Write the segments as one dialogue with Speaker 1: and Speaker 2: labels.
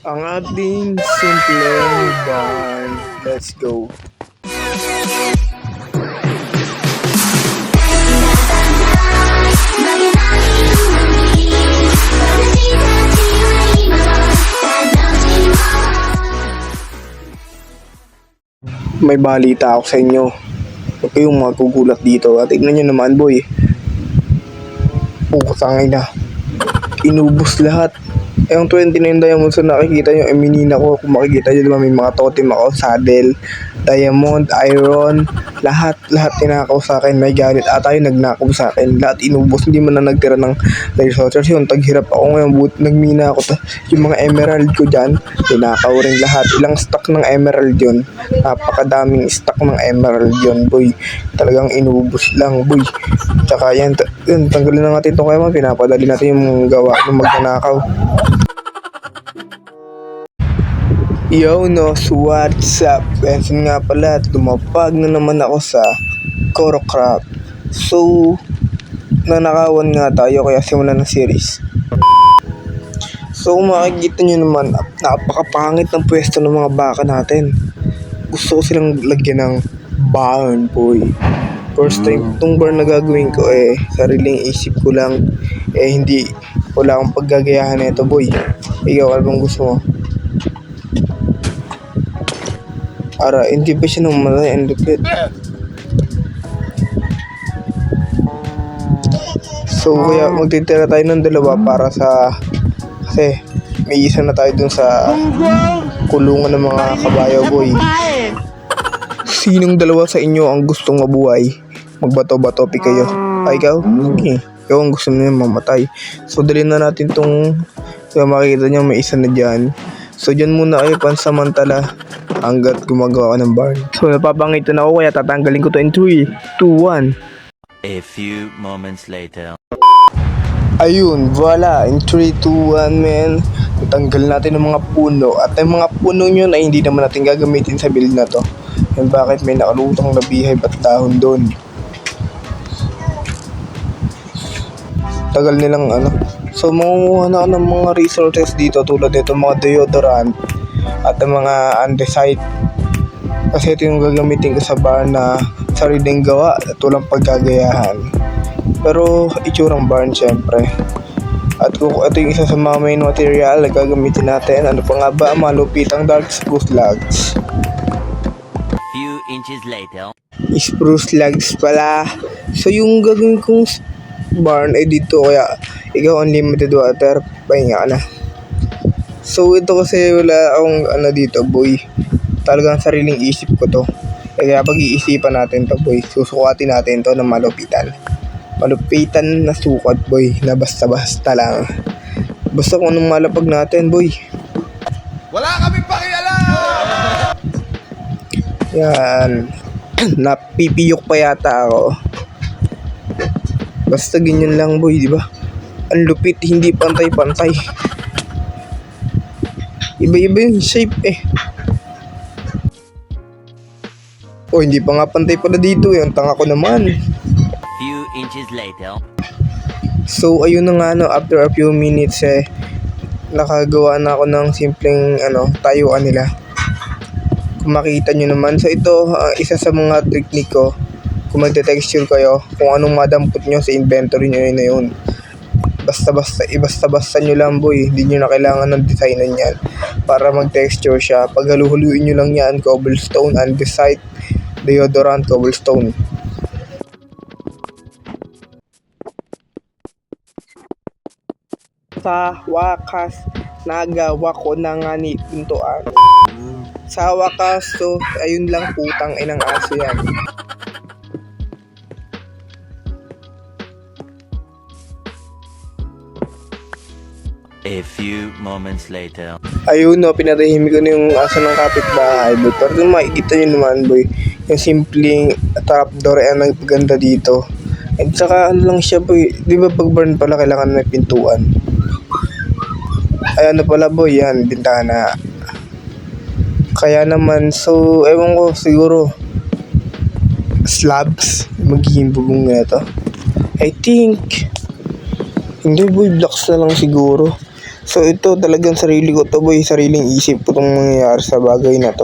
Speaker 1: Ang ating simpleng barn. Let's go. May balita ako sa inyo. Huwag kayong magugulat dito. At tignan nyo naman, boy. Pukasangay na. Inubos lahat. Yung 29 diamonds na nakikita nyo, minina ko. Kung makikita nyo, diba, may mga totem ako, saddle, diamond, iron, lahat tinakaw sa akin. May galit ata yung nagnakaw sa akin. Lahat inubos, hindi man na nagtira ng resources. Yung taghirap ako ngayon, nagmina ako. Yung mga emerald ko dyan, tinakaw rin lahat. Ilang stack ng emerald yun. Napakadaming stack ng emerald yun, boy. Talagang inubos lang, boy. Tsaka yan, tanggalin na natin ito kayo, pinapadali natin yung gawa ng magnanakaw. Yo, no, what's up? Benson nga pala, lumapag na naman ako sa Korocraft. So, nanakawan nga tayo kaya simulan ng series. So, makikita nyo naman, napakapangit ng pwesto ng mga baka natin. Gusto ko silang lagyan ng barn, boy. First time itong barn na gagawin ko, sariling isip ko lang, wala akong paggagayahan nito, boy. Ikaw, ano bang gusto mo? Ara, hindi pa siya namatay, ang lupit. So, kaya magtitira tayo ng dalawa para kasi may isa na tayo dun sa kulungan ng mga kabayo, boy. Sinong dalawa sa inyo ang gustong mabuhay? Magbato-bato kayo. Ay, ikaw? Okay. Ikaw ang gusto niya mamatay. So, dalhin na natin tong makikita niyo may isa na dyan. So, dyan muna kayo pansamantala hanggat gumagawa ka ng barn. So, napapangitan ako kaya tatanggalin ko to in 3, 2, 1.
Speaker 2: A few moments later.
Speaker 1: Ayun, voila. In 3, 2, 1, man. Natanggal natin ng mga puno. At yung mga puno yun ay hindi naman natin gagamitin sa build na to. And bakit may nakalutang na beehive at dahon doon. Tagal nilang So, mangunguha na ako ng mga resources dito tulad nito mga deodorant at mga andesite. Kasi ito yung gagamitin ko sa barn na sariling gawa at walang paggagayahan. Pero itsurang barn syempre. At kung ito yung isa sa mga main material na gagamitin natin, ano pa nga ba? Malupitang dark spruce logs.
Speaker 2: Few inches later.
Speaker 1: Spruce logs pala. So yung gagawin kong barn ay dito kaya ikaw unlimited water, pahinga ka na. So ito kasi wala akong dito, boy. Talagang sariling isip ko to. Kaya pag-iisipan natin to, boy. Susukatin natin to ng malupitan. Malupitan na sukat, boy. Na basta-basta lang. Basta kung anong malapag natin, boy.
Speaker 3: Wala kaming pakialam!
Speaker 1: Yan. Napipiyok pa yata ako. Basta ganyan lang, boy, di ba? Ang lupit, hindi pantay-pantay. Iba-iba yung shape Oh, hindi pa nga pantay pala dito Ang tanga ko naman.
Speaker 2: Few inches later.
Speaker 1: So, ayun na nga after a few minutes nakagawa na ako ng simpleng tayuan nila. Kung makita nyo naman. So, ito, isa sa mga technique ko. Kung magte-texture kayo, kung anong madampot nyo sa inventory nyo na yun. Basta-basta nyo lang, boy. Hindi nyo na kailangan ng designan yan para mag-texture siya. Pag haluhuluin nyo lang yan, cobblestone, andesite, deodorant, cobblestone. Sa wakas, nagawa ko na nga ni pintuan. Sa wakas, so, ayun lang, putang inang aso yan.
Speaker 2: A few moments later.
Speaker 1: Ayun pinatahimik ko na yung aso ng kapitbahay, boy. Pero kung makikita nyo naman, boy, yung simpleng trapdoor ang nagpaganda dito. At saka lang siya, boy. Di ba pag barn pala kailangan may pintuan? Ay pala, boy, yan, bintana. Kaya naman, so, ewan ko, siguro slabs magiging bubong na ito. I think hindi, boy, blocks na lang siguro. So ito talagang sarili ko to boy, sariling isip ko itong mangyayari sa bagay na to.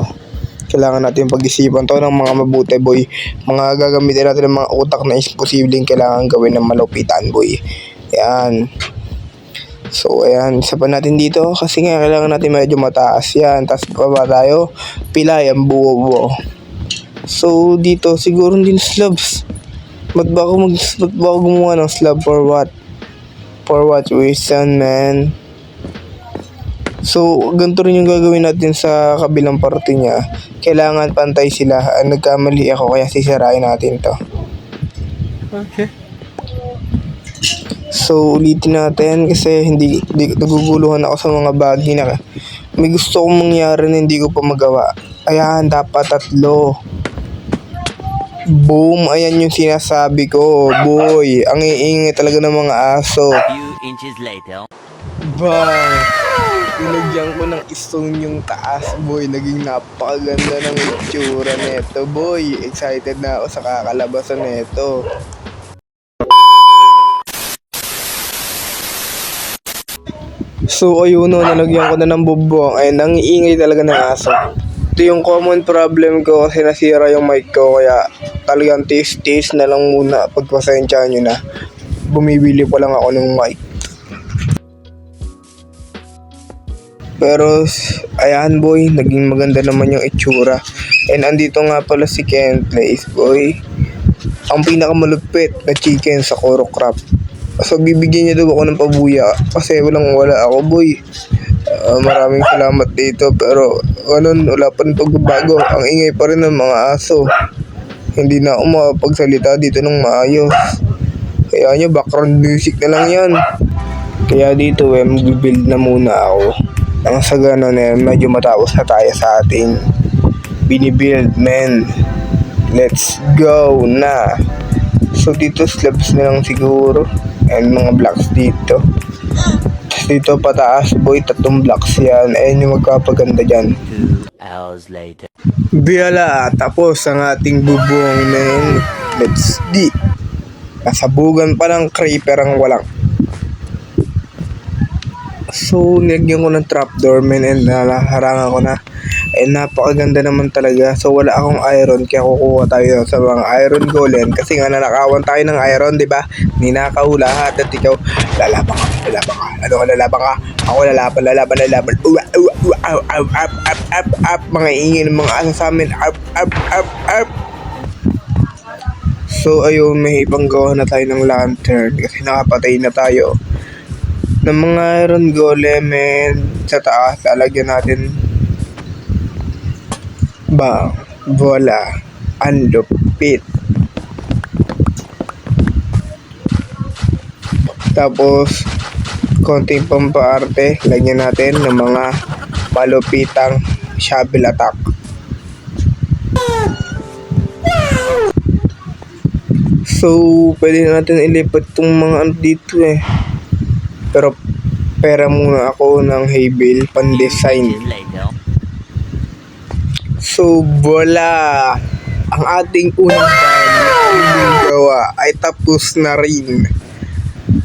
Speaker 1: Kailangan natin pag-isipan to ng mga mabuti boy. Mga gagamitin natin ng mga utak na posibleng kailangan gawin ng malupitan boy. Yan. So ayan, isa pa natin dito kasi nga kailangan natin medyo mataas yan. Tapos baba tayo, pilay ang buo-buo. So dito siguro din slabs. Ba't ba ako gumawa ng slab for what? For what reason, man? So, ganito rin yung gagawin natin sa kabilang parte niya. Kailangan pantay sila. Nagkamali ako kaya sisirain natin to.
Speaker 3: Okay.
Speaker 1: So, ulitin natin kasi hindi naguguluhan ako sa mga bagay na may gusto kong mangyari na hindi ko pa magawa. Ayan, dapat 3. Boom! Ayan yung sinasabi ko. Boy, ang iingay talaga ng mga aso.
Speaker 2: Few inches later.
Speaker 1: Bang! Pinagyan ko ng stone yung taas, boy. Naging napakaganda ng itsura neto, boy. Excited na ako sa kakalabasan neto. So, ayun no, nalagyan ko na ng bubong. Ay, nangiingay talaga ng aso. Ito yung common problem ko kasi nasira yung mic ko. Kaya talagang taste na lang muna. Pagpasensyahan nyo na. Bumibili pa lang ako ng mic. Pero, ayan boy, naging maganda naman yung itsura. And andito nga pala si Ken Place, boy. Ang pinakamalupit na chicken sa Koro Crab. So, bibigyan niya daw ako ng pabuya. Kasi wala ako, boy. Maraming salamat dito. Pero, wala pa rin pagbabago. Ang ingay pa rin ng mga aso. Hindi na ako makapagsalita dito ng maayos. Kaya nyo, background music na lang yan. Kaya dito, mag-build na muna ako. Nang sa gano'n medyo matapos na tayo sa ating binibuild, men. Let's go na. So dito slabs na lang siguro. And mga blocks dito. Dito pataas boy, 3 blocks yan. Ayan yung magpapaganda dyan.
Speaker 2: 2 hours later.
Speaker 1: Biyala, tapos ang ating bubong, men. Let's di. Nasabugan pa ng creeper ang walang. So, nilagyan ko ng trapdoor, men, and harangan ko na. And napakaganda naman talaga. So, wala akong iron, kaya kukuha tayo sa mga iron golem. Kasi nga nanakawan tayo ng iron, di ba? Ninakaw lahat at ikaw, lalaban ka. Ano ka, lalaban ka? Ako lalaban. Up. Mga ingin ng mga asa sa amin. Up. So, ayun, may ibang gawa na tayo ng lantern kasi nakapatay na tayo ng mga iron golem, and sa taas lalagyan natin voila, ang lupit. Tapos konting pampaarte lagyan natin ng mga malupitang shovel attack. So pwede na natin ilipat tong mga dito pero pera muna ako ng hay bale pan-design.
Speaker 2: Inches later.
Speaker 1: So, voila! Ang ating unang sariling gawa ay tapos na rin.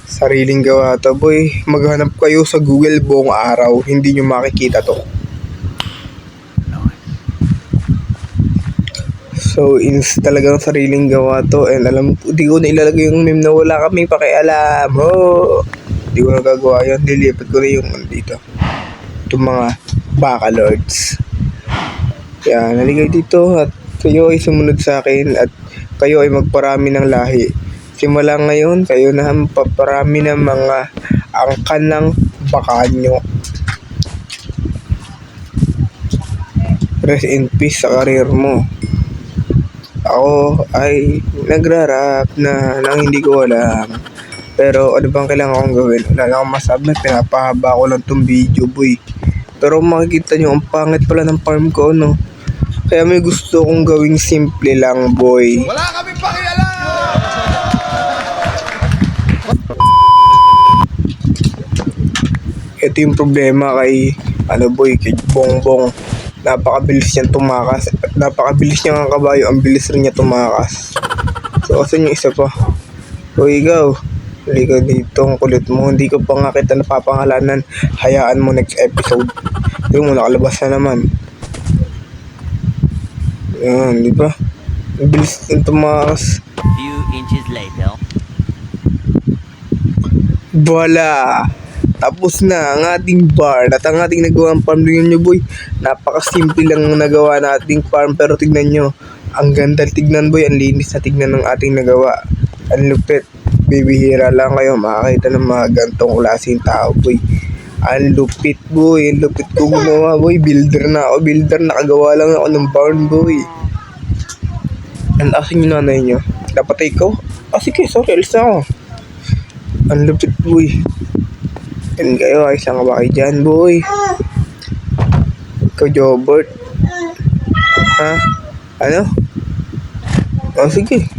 Speaker 1: Sariling gawa to, boy. Maghanap kayo sa Google buong araw. Hindi nyo makikita to. So, talagang sariling gawa to. And alam ko, di ko na ilalagay yung meme na wala kaming pakialam. Di ko na gagawa yun. Dilipat ko na yung dito. Itong mga baka lords. Kaya naligay dito at kayo ay sumunod sa akin at kayo ay magparami ng lahi. Simula ngayon, kayo na ang paparami ng mga angkan ng baka nyo. Rest in peace sa karir mo. Ako ay nagrarap na nang hindi ko alam. Pero ano bang kailangan kong gawin? Wala lang akong masabi. Pinapahaba ko lang tong video, boy. Pero makikita nyo, ang pangit pala ng farm ko, no? Kaya may gusto kong gawing simple lang, boy.
Speaker 3: Wala kaming pakialam!
Speaker 1: Ito yung problema kay, boy, kay Bongbong. Napakabilis niyang tumakas. Napakabilis niya ng kabayo. Ang bilis rin niya tumakas. So, asan yung isa pa? O, ikaw. Halika dito, ang kulit mo. Hindi ko pa nga kita napapangalanan. Hayaan mo next episode. Yung mo, nakalabas na naman. Yan, di ba? Ang bilis ng tumakas.
Speaker 2: Few inches later.
Speaker 1: Voila! Tapos na ang ating barn at ang ating nagawang farm. Tingnan nyo boy, napakasimple lang ang nagawa nating farm, pero tignan nyo, ang ganda tignan boy, ang linis na tignan ng ating nagawa. Ang lupit, bibihira lang kayo makakita ng mga gantong klaseng tao boy. Ang lupit boy, ang lupit ko gumawa boy, builder na ako, nakagawa lang ako ng barn boy. And asan yung nanay nyo? Dapat ikaw? Sige, sorry, alis na ako. Ang lupit boy. Yan kayo, ayos lang ka ba kayo dyan, boy? Ikaw, Jobert. Ha? Ano? Sige.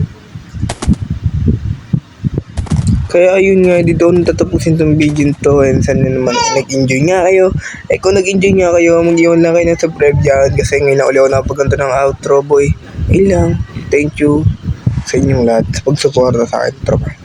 Speaker 1: Kaya ayun nga, dito ako tatapusin tong video to. And sana naman nag-enjoy nga kayo. Kung nag-enjoy nga kayo, mag-iwan lang kayo ng subscribe dyan. Kasi ngayon ako ulit nakapagkanto ng outro, boy. Ayun lang. Thank you sa inyong lahat sa pagsuporta sa akin, tropa.